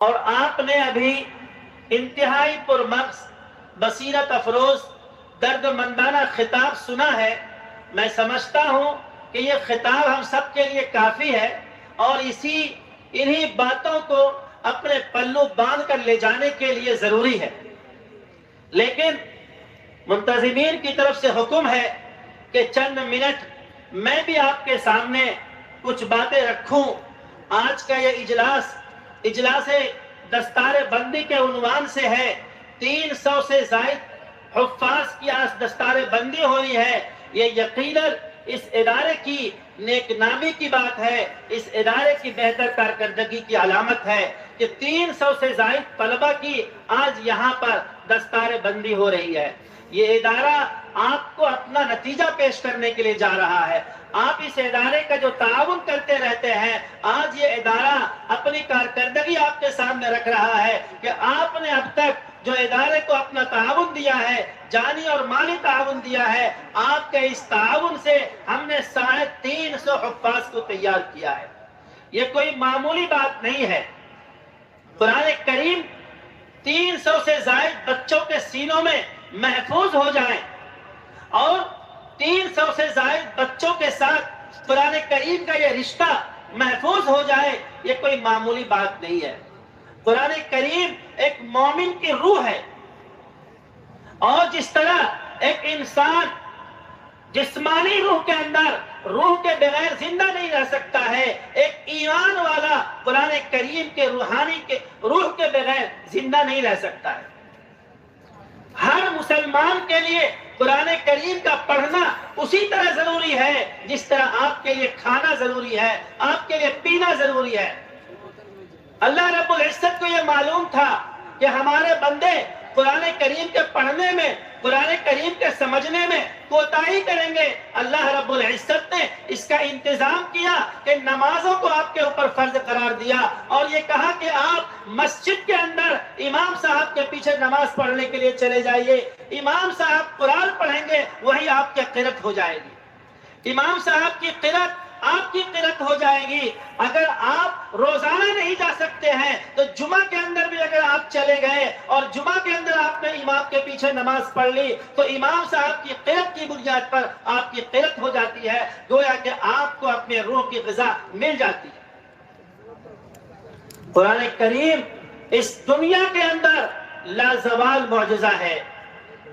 اور آپ نے ابھی انتہائی پرمغز، بصیرت افروز، درد مندانہ خطاب سنا ہے۔ میں سمجھتا ہوں کہ یہ خطاب ہم سب کے لیے کافی ہے، اور انہی باتوں کو اپنے پلو باندھ کر لے جانے کے لیے ضروری ہے۔ لیکن منتظمین کی طرف سے حکم ہے کہ چند منٹ میں بھی آپ کے سامنے کچھ باتیں رکھوں۔ آج کا یہ اجلاس دستار بندی کے عنوان سے ہے۔ 300 سے زائد حفاظ کی آج دستار بندی ہو رہی ہے۔ یہ یقیناً اس ادارے کی نیک نامی کی بات ہے، اس ادارے کی بہتر کارکردگی کی علامت ہے کہ 300 سے زائد طلبہ کی آج یہاں پر دستار بندی ہو رہی ہے۔ یہ ادارہ آپ کو اپنا نتیجہ پیش کرنے کے لیے جا رہا ہے۔ آپ اس ادارے کا جو تعاون کرتے رہتے ہیں، آج یہ ادارہ اپنی کارکردگی آپ کے سامنے رکھ رہا ہے کہ آپ نے اب تک جو ادارے کو اپنا تعاون دیا ہے، جانی اور مالی تعاون دیا ہے، آپ کے اس تعاون سے ہم نے 350 حفاظ کو تیار کیا ہے۔ یہ کوئی معمولی بات نہیں ہے۔ قرآن کریم 300 سے زائد بچوں کے سینوں میں محفوظ ہو جائیں، اور 300 سے زائد بچوں کے ساتھ قرآن کریم کا یہ رشتہ محفوظ ہو جائے، یہ کوئی معمولی بات نہیں ہے۔ قرآن کریم ایک مومن کی روح ہے، اور جس طرح ایک انسان جسمانی روح کے اندر روح کے بغیر زندہ نہیں رہ سکتا ہے، ایک ایمان والا قرآن کریم کے روح کے بغیر زندہ نہیں رہ سکتا ہے۔ ہر مسلمان کے لیے قرآن کریم کا پڑھنا اسی طرح ضروری ہے جس طرح آپ کے لیے کھانا ضروری ہے، آپ کے لیے پینا ضروری ہے۔ اللہ رب العزت کو یہ معلوم تھا کہ ہمارے بندے قرآن کریم کے پڑھنے میں، قرآن کریم کے سمجھنے میں کوتاہی کریں گے۔ اللہ رب العزت نے اس کا انتظام کیا کہ نمازوں کو آپ کے اوپر فرض قرار دیا، اور یہ کہا کہ آپ مسجد کے اندر امام صاحب کے پیچھے نماز پڑھنے کے لیے چلے جائیے۔ امام صاحب قرآن پڑھیں گے، وہی آپ کی قرات ہو جائے گی۔ امام صاحب کی قرات آپ کی قرات ہو جائے گی۔ اگر آپ روزانہ نہیں جا سکتے ہیں تو جمعہ کے اندر بھی اگر آپ چلے گئے اور جمعہ کے اندر آپ نے امام کے پیچھے نماز پڑھ لی تو امام صاحب کی قرات کی بنیاد پر آپ کی قرات ہو جاتی ہے، گویا کہ آپ کو اپنے روح کی غذا مل جاتی ہے۔ قرآن کریم اس دنیا کے اندر لازوال معجزہ ہے۔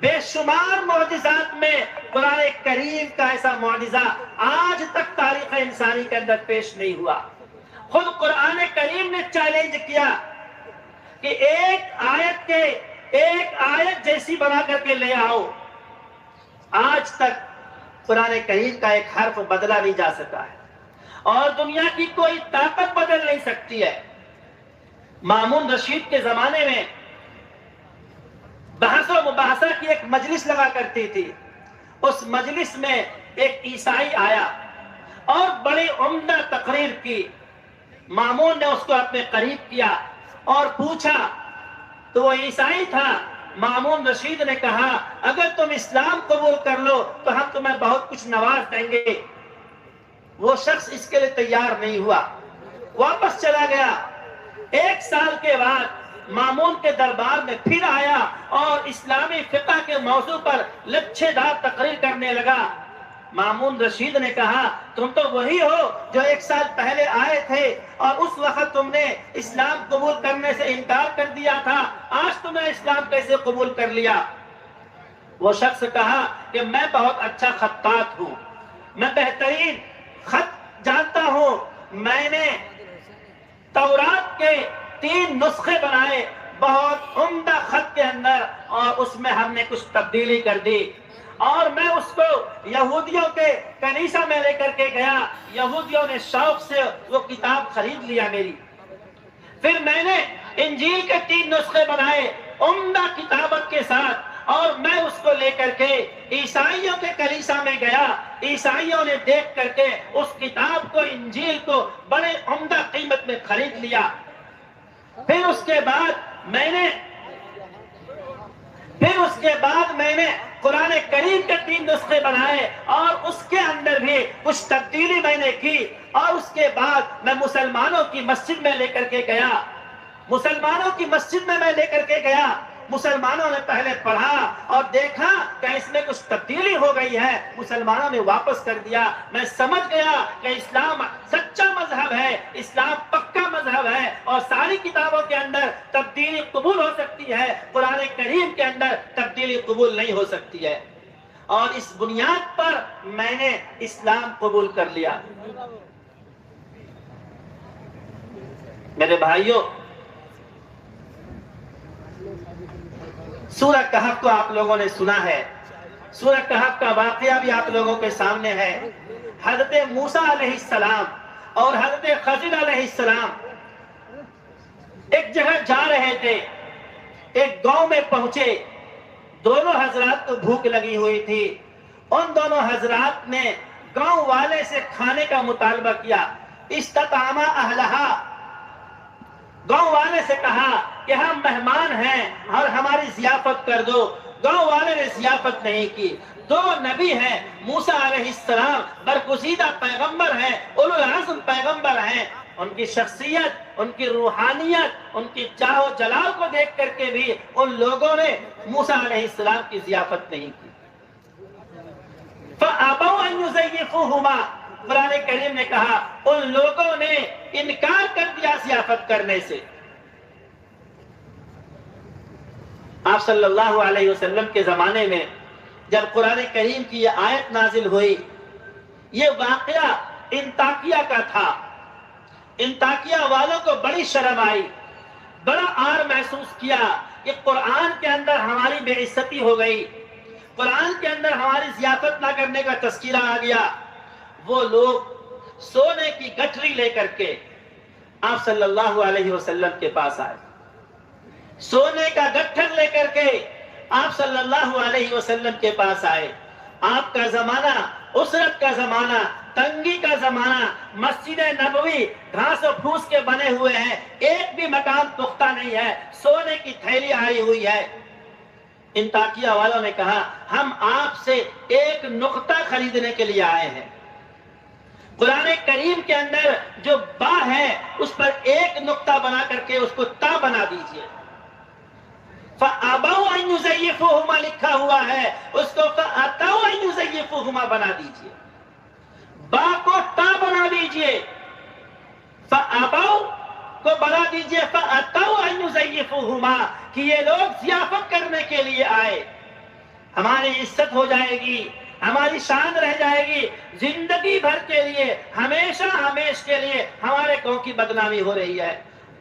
بے شمار معجزات میں قرآن کریم کا ایسا معجزہ آج تک تاریخ انسانی کے اندر پیش نہیں ہوا۔ خود قرآن کریم نے چیلنج کیا کہ ایک آیت جیسی بنا کر کے لے آؤ۔ آج تک قرآن کریم کا ایک حرف بدلا نہیں جا سکا ہے، اور دنیا کی کوئی طاقت بدل نہیں سکتی ہے۔ مامون رشید کے زمانے میں بحث و مباحثہ کی ایک مجلس لگا کرتی تھی۔ اس مجلس میں ایک عیسائی آیا اور بڑی عمدہ تقریر کی۔ مامون نے اس کو اپنے قریب کیا اور پوچھا، تو وہ عیسائی تھا۔ مامون رشید نے کہا، اگر تم اسلام قبول کر لو تو ہم تمہیں بہت کچھ نواز دیں گے۔ وہ شخص اس کے لیے تیار نہیں ہوا، واپس چلا گیا۔ 1 سال کے بعد مامون کے دربار میں پھر آیا اور اسلامی فقہ کے موضوع پر لچھے دار تقریر کرنے لگا۔ مامون رشید نے کہا، تم تو وہی ہو جو 1 سال پہلے آئے تھے اور اس وقت تم نے اسلام قبول کرنے سے انکار کر دیا تھا، آج تم نے اسلام کیسے قبول کر لیا؟ وہ شخص کہا کہ میں بہت اچھا خطاط ہوں، میں بہترین خط جانتا ہوں، میں نے تورات کے 3 نسخے بنائے بہت عمدہ خط کے اندر، اور اس میں ہم نے کچھ تبدیلی کر دی، اور میں اس کو یہودیوں کے کنیسہ میں لے کر کے گیا۔ یہودیوں نے شوق سے وہ کتاب خرید لیا میری۔ پھر میں نے انجیل کے 3 نسخے بنائے عمدہ کتابت کے ساتھ، اور میں اس کو لے کر کے عیسائیوں کے کلیسا میں گیا۔ عیسائیوں نے دیکھ کر کے اس کتاب کو، انجیل کو بڑے عمدہ قیمت میں خرید لیا۔ پھر اس کے بعد میں نے قرآن کریم کے 3 نسخے بنائے، اور اس کے اندر بھی کچھ تبدیلی میں نے کی، اور اس کے بعد میں مسلمانوں کی مسجد میں لے کر کے گیا۔ مسلمانوں کی مسجد میں لے کر کے گیا، مسلمانوں نے پہلے پڑھا اور دیکھا کہ اس میں کچھ تبدیلی ہو گئی ہے، مسلمانوں نے واپس کر دیا۔ میں سمجھ گیا کہ اسلام سچا مذہب ہے، اسلام پکا مذہب ہے، اور ساری کتابوں کے اندر تبدیلی قبول ہو سکتی ہے، قرآن کریم کے اندر تبدیلی قبول نہیں ہو سکتی ہے۔ اور اس بنیاد پر میں نے اسلام قبول کر لیا۔ میرے بھائیوں، سورہ کہف کو آپ لوگوں نے سنا ہے، سورہ کہف کا واقعہ بھی آپ لوگوں کے سامنے ہے۔ حضرت موسیٰ علیہ السلام اور حضرت خضر علیہ السلام ایک جگہ جا رہے تھے، ایک گاؤں میں پہنچے، دونوں حضرات کو بھوک لگی ہوئی تھی۔ ان دونوں حضرات نے گاؤں والے سے کھانے کا مطالبہ کیا، استطعما اہلہا، گاؤں والے سے کہا کہ ہم مہمان ہیں اور ہماری ضیافت کر دو۔ گاؤں والے نے ضیافت نہیں کی۔ دو نبی ہیں، موسیٰ علیہ السلام برگزیدہ پیغمبر ہیں، اولو العزم پیغمبر ہیں، ان کی شخصیت، ان کی روحانیت، ان کی چاہ و جلال کو دیکھ کر کے بھی ان لوگوں نے موسیٰ علیہ السلام کی ضیافت نہیں کی۔ فَأَبَوْا أَن يُزَيِّفُوهُمَا، قرآن کریم نے کہا ان لوگوں نے انکار کر دیا ضیافت کرنے سے۔ آپ صلی اللہ علیہ وسلم کے زمانے میں جب قرآن کریم کی یہ آیت نازل ہوئی، یہ واقعہ انطاکیہ کا تھا۔ انطاکیہ والوں کو بڑی شرم آئی، بڑا عار محسوس کیا کہ قرآن کے اندر ہماری بے عزتی ہو گئی، قرآن کے اندر ہماری ضیافت نہ کرنے کا تذکرہ آ گیا۔ وہ لوگ سونے کی گٹھری لے کر کے آپ صلی اللہ علیہ وسلم کے پاس آئے، سونے کا گٹھر لے کر کے آپ صلی اللہ علیہ وسلم کے پاس آئے۔ آپ کا زمانہ اسرت کا زمانہ، تنگی کا زمانہ، مسجد نبوی گھاس و پھوس کے بنے ہوئے ہیں، ایک بھی مکان پختہ نہیں ہے، سونے کی تھیلی آئی ہوئی ہے۔ انطاکیہ والوں نے کہا ہم آپ سے ایک نقطہ خریدنے کے لیے آئے ہیں، قرآن کریم کے اندر جو با ہے اس پر ایک نقطہ بنا کر کے اس کو تا بنا دیجئے۔ فَأَبَوْا أَن يُزَيِّفُوهُمَا لکھا ہوا ہے، اس کو فَأَتَوْا أَن يُزَيِّفُوهُمَا بنا دیجئے، با کو تا بنا دیجئے، فَأَبَوْا کو بنا دیجئے فَأَتَوْا أَن يُزَيِّفُوهُمَا، کہ یہ لوگ ضیافت کرنے کے لیے آئے، ہماری عزت ہو جائے گی، ہماری شان رہ جائے گی، زندگی بھر کے لیے، ہمیشہ ہمیش کے لیے ہمارے قوم کی بدنامی ہو رہی ہے۔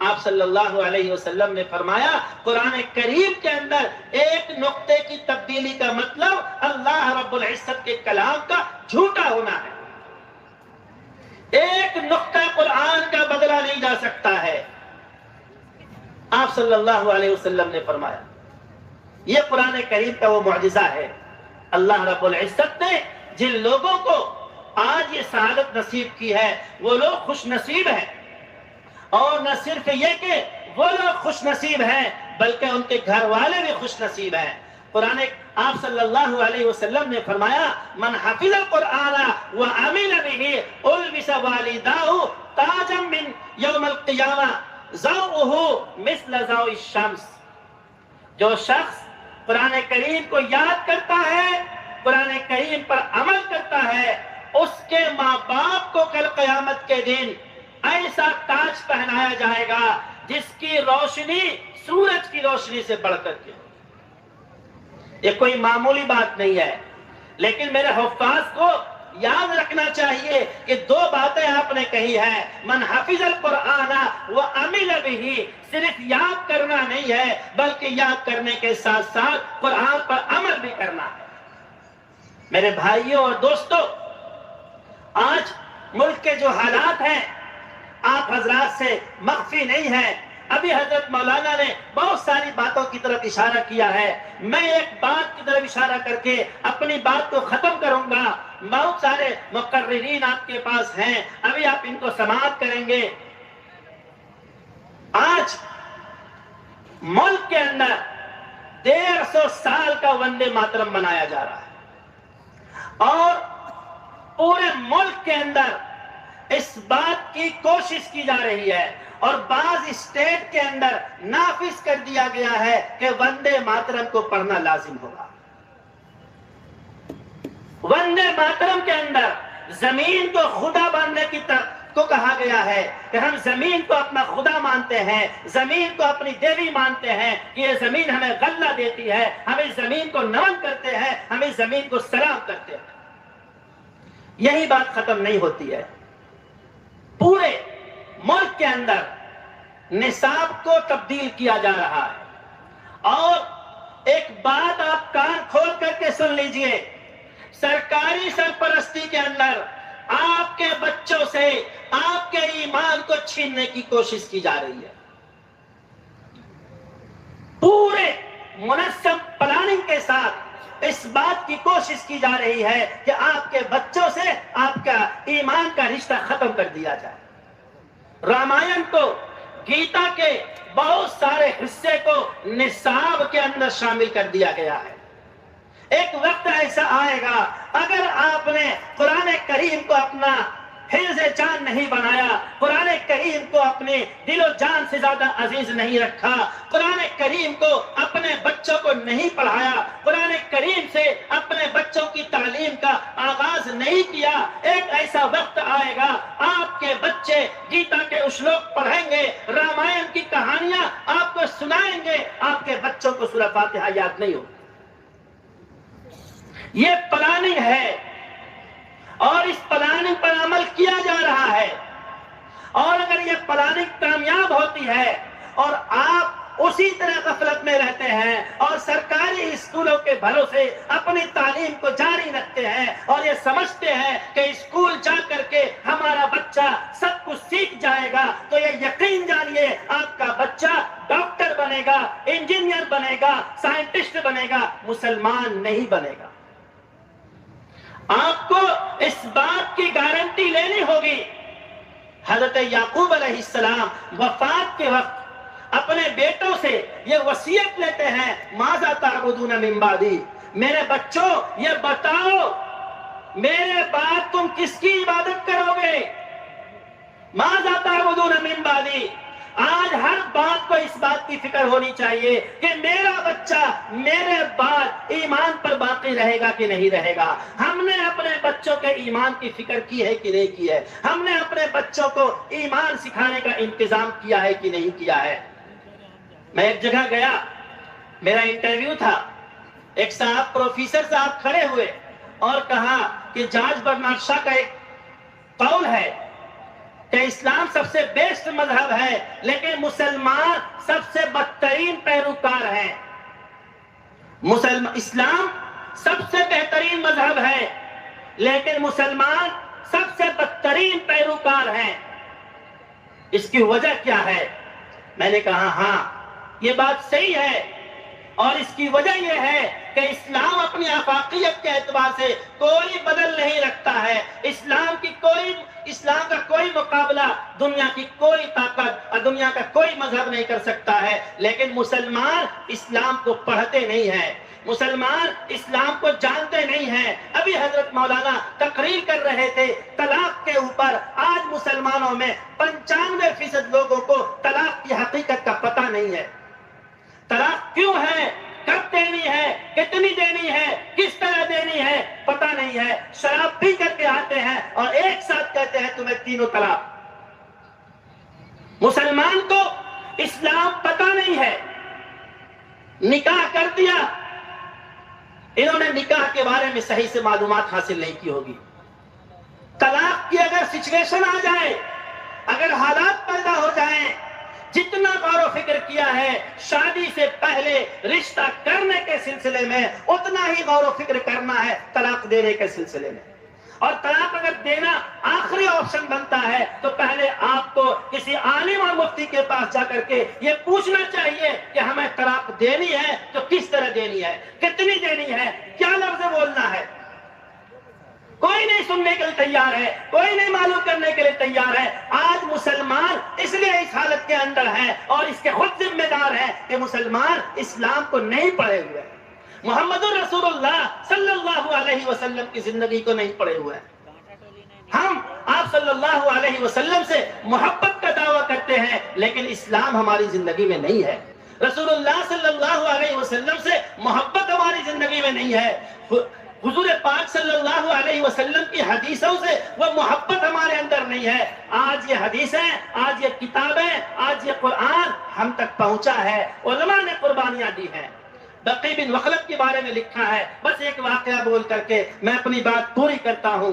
آپ صلی اللہ علیہ وسلم نے فرمایا قرآن کریم کے اندر ایک نقطے کی تبدیلی کا مطلب اللہ رب العزت کے کلام کا جھوٹا ہونا ہے۔ ایک نقطہ قرآن کا بدلا نہیں جا سکتا ہے۔ آپ صلی اللہ علیہ وسلم نے فرمایا یہ قرآن کریم کا وہ معجزہ ہے۔ اللہ رب العزت نے جن لوگوں کو آج یہ سعادت نصیب کی ہے وہ لوگ خوش نصیب ہیں، اور نہ صرف یہ کہ وہ لوگ خوش نصیب ہیں بلکہ ان کے گھر والے بھی خوش نصیب ہیں۔ قرآن آپ صلی اللہ علیہ وسلم نے فرمایا من حفظ القرآن وعمل به البس والداه تاجا من یوم القیامہ ضوءه مثل ضوء الشمس، جو شخص قرآن کریم کو یاد کرتا ہے، قرآن کریم پر عمل کرتا ہے، اس کے ماں باپ کو کل قیامت کے دن ایسا تاج پہنایا جائے گا جس کی روشنی سورج کی روشنی سے بڑھ کر کے۔ یہ کوئی معمولی بات نہیں ہے، لیکن میرے حفاظ کو یاد رکھنا چاہیے کہ دو باتیں آپ نے کہی ہے، من حفظ القرآن وعمل به، صرف یاد کرنا نہیں ہے بلکہ یاد کرنے کے ساتھ ساتھ قرآن پر عمل بھی کرنا ہے۔ میرے بھائیوں اور دوستوں، آج ملک کے جو حالات ہیں آپ حضرات سے مخفی نہیں ہیں۔ ابھی حضرت مولانا نے بہت ساری باتوں کی طرف اشارہ کیا ہے، میں ایک بات کی طرف اشارہ کر کے اپنی بات کو ختم کروں گا۔ بہت سارے مقررین آپ کے پاس ہیں، ابھی آپ ان کو سماعت کریں گے۔ آج ملک کے اندر 150 سال کا وندے ماترم منایا جا رہا ہے، اور پورے ملک کے اندر اس بات کی کوشش کی جا رہی ہے اور بعض اسٹیٹ کے اندر نافذ کر دیا گیا ہے کہ وندے ماترم کو پڑھنا لازم ہوگا۔ وندے ماترم کے اندر زمین کو خدا ماننے کی کو کہا گیا ہے کہ ہم زمین کو اپنا خدا مانتے ہیں، زمین کو اپنی دیوی مانتے ہیں کہ یہ زمین ہمیں غلہ دیتی ہے، ہم اس زمین کو نمن کرتے ہیں، ہم اس زمین کو سلام کرتے ہیں۔ یہی بات ختم نہیں ہوتی ہے، پورے ملک کے اندر نصاب کو تبدیل کیا جا رہا ہے۔ اور ایک بات آپ کان کھول کر کے سن لیجئے، سرکاری سرپرستی کے اندر آپ کے بچوں سے آپ کے ایمان کو چھیننے کی کوشش کی جا رہی ہے۔ پورے منظم پلاننگ کے ساتھ اس بات کی کوشش کی جا رہی ہے کہ آپ کے بچوں سے آپ کا ایمان کا رشتہ ختم کر دیا جائے۔ رامائن کو، گیتا کے بہت سارے حصے کو نصاب کے اندر شامل کر دیا گیا ہے۔ ایک وقت ایسا آئے گا، اگر آپ نے قرآن کریم کو اپنا حفظ جان نہیں بنایا، قرآن کریم کو اپنے دل و جان سے زیادہ عزیز نہیں رکھا، قرآن کریم کو اپنے بچوں کو نہیں پڑھایا، قرآن کریم سے اپنے بچوں کی تعلیم کا آغاز نہیں کیا، ایک ایسا وقت آئے گا آپ کے بچے گیتا کے اشلوک پڑھیں گے، رامائن کی کہانیاں آپ کو سنائیں گے، آپ کے بچوں کو سورہ فاتحہ یاد نہیں ہوگی۔ یہ پلاننگ ہے اور اس پلاننگ پر عمل کیا جا رہا ہے، اور اگر یہ پلاننگ کامیاب ہوتی ہے اور آپ اسی طرح غفلت میں رہتے ہیں اور سرکاری اسکولوں کے بھروسے اپنی تعلیم کو جاری رکھتے ہیں اور یہ سمجھتے ہیں کہ اسکول جا کر کے ہمارا بچہ سب کچھ سیکھ جائے گا، تو یہ یقین جانیے آپ کا بچہ ڈاکٹر بنے گا، انجینئر بنے گا، سائنٹسٹ بنے گا، مسلمان نہیں بنے گا۔ آپ کو اس بات کی گارنٹی لینی ہوگی۔ حضرت یعقوب علیہ السلام وفات کے وقت اپنے بیٹوں سے یہ وصیت لیتے ہیں، ماذا تعبدون من بعدی، میرے بچوں یہ بتاؤ میرے بعد تم کس کی عبادت کرو گے؟ ماذا تعبدون من بعدی۔ آج ہر بات کو اس بات کی فکر ہونی چاہیے کہ میرا بچہ میرے بعد ایمان پر باقی رہے گا کہ نہیں رہے گا۔ ہم نے اپنے بچوں کے ایمان کی فکر کی ہے کہ نہیں کی ہے؟ ہم نے اپنے بچوں کو ایمان سکھانے کا انتظام کیا ہے کہ نہیں کیا ہے؟ میں ایک جگہ گیا، میرا انٹرویو تھا، ایک صاحب پروفیسر صاحب کھڑے ہوئے اور کہا کہ جارج برنارد شاہ کا ایک قول ہے کہ اسلام سب سے بیسٹ مذہب ہے لیکن مسلمان سب سے بدترین پیروکار ہیں۔ اسلام سب سے بہترین مذہب ہے لیکن مسلمان سب سے بدترین پیروکار ہیں، اس کی وجہ کیا ہے؟ میں نے کہا ہاں یہ بات صحیح ہے، اور اس کی وجہ یہ ہے کہ اسلام اپنی آفاقیت کے اعتبار سے کوئی بدل نہیں رکھتا ہے، اسلام کا کوئی مقابلہ دنیا کی کوئی طاقت اور دنیا کا کوئی مذہب نہیں کر سکتا ہے، لیکن مسلمان اسلام کو پڑھتے نہیں ہیں، مسلمان اسلام کو جانتے نہیں ہیں۔ ابھی حضرت مولانا تقریر کر رہے تھے طلاق کے اوپر، آج مسلمانوں میں 95% لوگوں کو طلاق کی حقیقت کا پتہ نہیں ہے۔ طلاق کیوں ہے، کب دینی ہے، کتنی دینی ہے، کس طرح دینی ہے، پتہ نہیں ہے۔ شراب پی کر کے آتے ہیں اور ایک ساتھ کہتے ہیں تمہیں تینوں طلاق۔ مسلمان کو اسلام پتہ نہیں ہے، نکاح کر دیا، انہوں نے نکاح کے بارے میں صحیح سے معلومات حاصل نہیں کی ہوگی۔ طلاق کی اگر سچویشن آ جائے، اگر حالات پیدا ہو جائیں، جتنا غور و فکر کیا ہے شادی سے پہلے رشتہ کرنے کے سلسلے میں، اتنا ہی غور و فکر کرنا ہے طلاق دینے کے سلسلے میں۔ اور طلاق اگر دینا آخری آپشن بنتا ہے تو پہلے آپ کو کسی عالم اور مفتی کے پاس جا کر کے یہ پوچھنا چاہیے کہ ہمیں طلاق دینی ہے تو کس طرح دینی ہے، کتنی دینی ہے، کیا لفظ بولنا ہے۔ کوئی نہیں سننے کے لیے تیار ہے، کوئی نہیں معلوم کرنے کے لیے تیار ہے۔ آج مسلمان اس لیے اس حالت کے اندر ہے اور اس کے خود ذمہ دار ہیں کہ مسلمان اسلام کو نہیں پڑھے ہوئے، محمد رسول اللہ صلی اللہ علیہ وسلم کی زندگی کو نہیں پڑھے ہوئے ہیں۔ ہم آپ صلی اللہ علیہ وسلم سے محبت کا دعویٰ کرتے ہیں لیکن اسلام ہماری زندگی میں نہیں ہے، رسول اللہ صلی اللہ علیہ وسلم سے محبت ہماری زندگی میں نہیں ہے، حضور پاک صلی اللہ علیہ وسلم کی حدیثوں سے وہ محبت ہمارے اندر نہیں ہے۔ آج یہ حدیثیں، آج یہ کتابیں، آج یہ قرآن ہم تک پہنچا ہے، علماء نے قربانیاں دی ہیں۔ بقی بن مخلد کے بارے میں لکھا ہے، بس ایک واقعہ بول کر کے میں اپنی بات پوری کرتا ہوں۔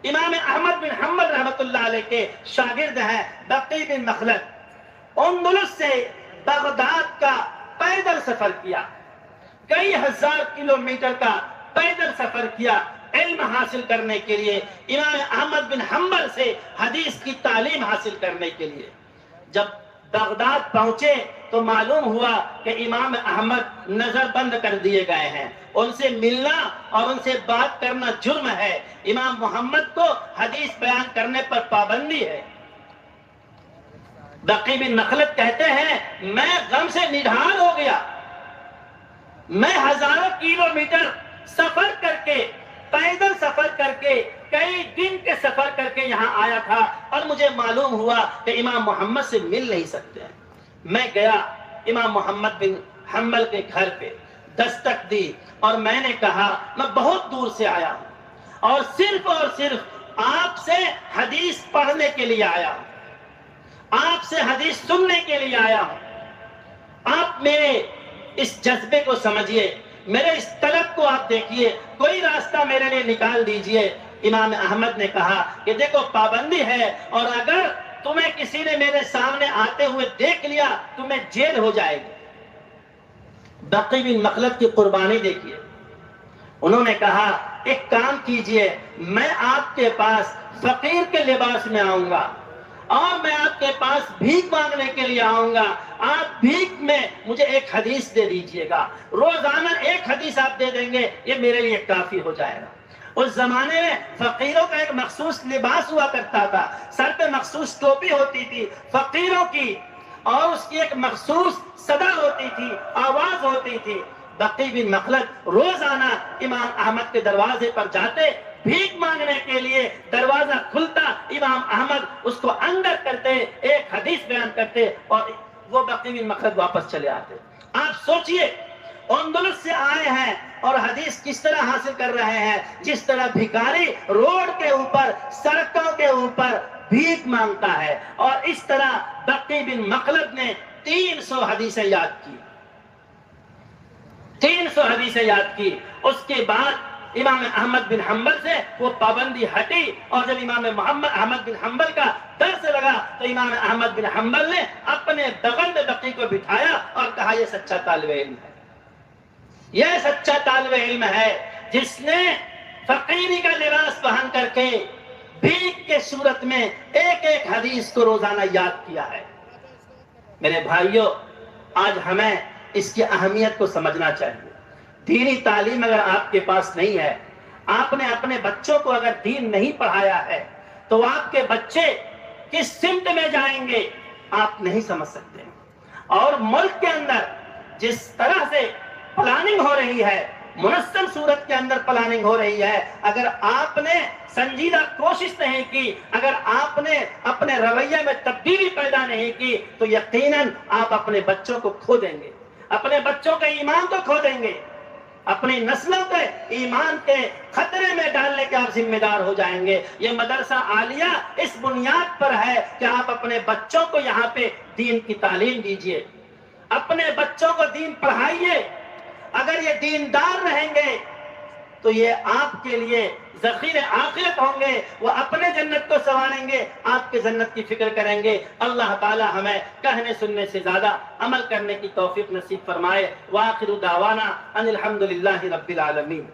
امام احمد بن حنبل رحمۃ اللہ علیہ کے شاگرد ہیں بقی بن مخلد، اندلس سے بغداد کا پیدل سفر کیا، کئی ہزار کلومیٹر کا پیدل سفر کیا علم حاصل کرنے کے لیے، امام احمد بن حنبل سے حدیث کی تعلیم حاصل کرنے کے لیے۔ جب بغداد پہنچے تو معلوم ہوا کہ امام احمد نظر بند کر دیے گئے ہیں، ان سے ملنا اور ان سے بات کرنا جرم ہے، امام محمد کو حدیث بیان کرنے پر پابندی ہے۔ بقی بن مخلد کہتے ہیں میں غم سے نڈھال ہو گیا، میں ہزاروں کلومیٹر سفر کر کے، پیدل سفر کر کے، کئی دن کے سفر کر کے یہاں آیا تھا اور مجھے معلوم ہوا کہ امام محمد سے مل نہیں سکتے ہیں۔ میں گیا امام محمد بن حنبل کے گھر پہ، دستک دی اور میں نے کہا میں بہت دور سے آیا ہوں اور صرف آپ سے حدیث پڑھنے کے لیے آیا ہوں، آپ سے حدیث سننے کے لیے آیا ہوں، آپ میرے اس جذبے کو سمجھیے، میرے اس طلب کو آپ دیکھیے، کوئی راستہ میرے لیے نکال دیجئے۔ امام احمد نے کہا کہ دیکھو پابندی ہے اور اگر تمہیں کسی نے میرے سامنے آتے ہوئے دیکھ لیا تمہیں جیل ہو جائے گی۔ بقی بن مخلد کی قربانی دیکھیے، انہوں نے کہا ایک کام کیجئے، میں آپ کے پاس فقیر کے لباس میں آؤں گا اور میں آپ کے پاس بھیک مانگنے کے لیے آؤں گا، آپ بھیک میں مجھے ایک حدیث دے دیجئے گا، روزانہ ایک حدیث آپ دے دیں گے، یہ میرے لیے کافی ہو جائے گا۔ اس زمانے میں فقیروں کا ایک مخصوص لباس ہوا کرتا تھا، سر پہ مخصوص ٹوپی ہوتی تھی فقیروں کی، اور اس کی ایک مخصوص صدا ہوتی تھی، آواز ہوتی تھی۔ بقی بن مخلد روزانہ امام احمد کے دروازے پر جاتے، بھیک مانگنے کے لیے، دروازہ کھلتا، امام احمد اس کو اندر کرتے، ایک حدیث بیان کرتے اور وہ بقی بن مخلد واپس چلے آتے۔ آپ سوچئے اندلس سے آئے ہیں اور حدیث کس طرح حاصل کر رہے ہیں، جس طرح بھکاری روڈ کے اوپر، سڑکوں کے اوپر بھیک مانگتا ہے، اور اس طرح بقی بن مخلد نے 300 حدیثیں یاد کی، 300 حدیثیں یاد کی۔ اس کے بعد امام احمد بن حنبل سے وہ پابندی ہٹی، اور جب امام احمد بن حنبل کا درس لگا تو امام احمد بن حنبل نے اپنے بغل میں بقی کو بٹھایا اور کہا یہ سچا طالب علم ہے، یہ سچا طالب علم ہے جس نے فقیری کا لباس پہن کر کے بھیک کے صورت میں ایک ایک حدیث کو روزانہ یاد کیا ہے۔ میرے بھائیوں، آج ہمیں اس کی اہمیت کو سمجھنا چاہیے۔ دینی تعلیم اگر آپ کے پاس نہیں ہے، آپ نے اپنے بچوں کو اگر دین نہیں پڑھایا ہے تو آپ کے بچے کس سمت میں جائیں گے آپ نہیں سمجھ سکتے۔ اور ملک کے اندر جس طرح سے پلاننگ ہو رہی ہے، منظم صورت کے اندر پلاننگ ہو رہی ہے، اگر آپ نے سنجیدہ کوشش نہیں کی، اگر آپ نے اپنے رویے میں تبدیلی پیدا نہیں کی تو یقیناً آپ اپنے بچوں کو کھو دیں گے، اپنے بچوں کے ایمان کو کھو دیں گے، اپنی نسلوں کے ایمان کے خطرے میں ڈالنے کے آپ ذمہ دار ہو جائیں گے۔ یہ مدرسہ عالیہ اس بنیاد پر ہے کہ آپ اپنے بچوں کو یہاں پہ دین کی تعلیم دیجئے، اپنے بچوں کو دین پڑھائیے۔ اگر یہ دیندار رہیں گے تو یہ آپ کے لیے ذخیر آخرت ہوں گے، وہ اپنے جنت کو سنواریں گے، آپ کے جنت کی فکر کریں گے۔ اللہ تعالی ہمیں کہنے سننے سے زیادہ عمل کرنے کی توفیق نصیب فرمائے۔ وآخر دعوانا ان الحمدللہ رب العالمین۔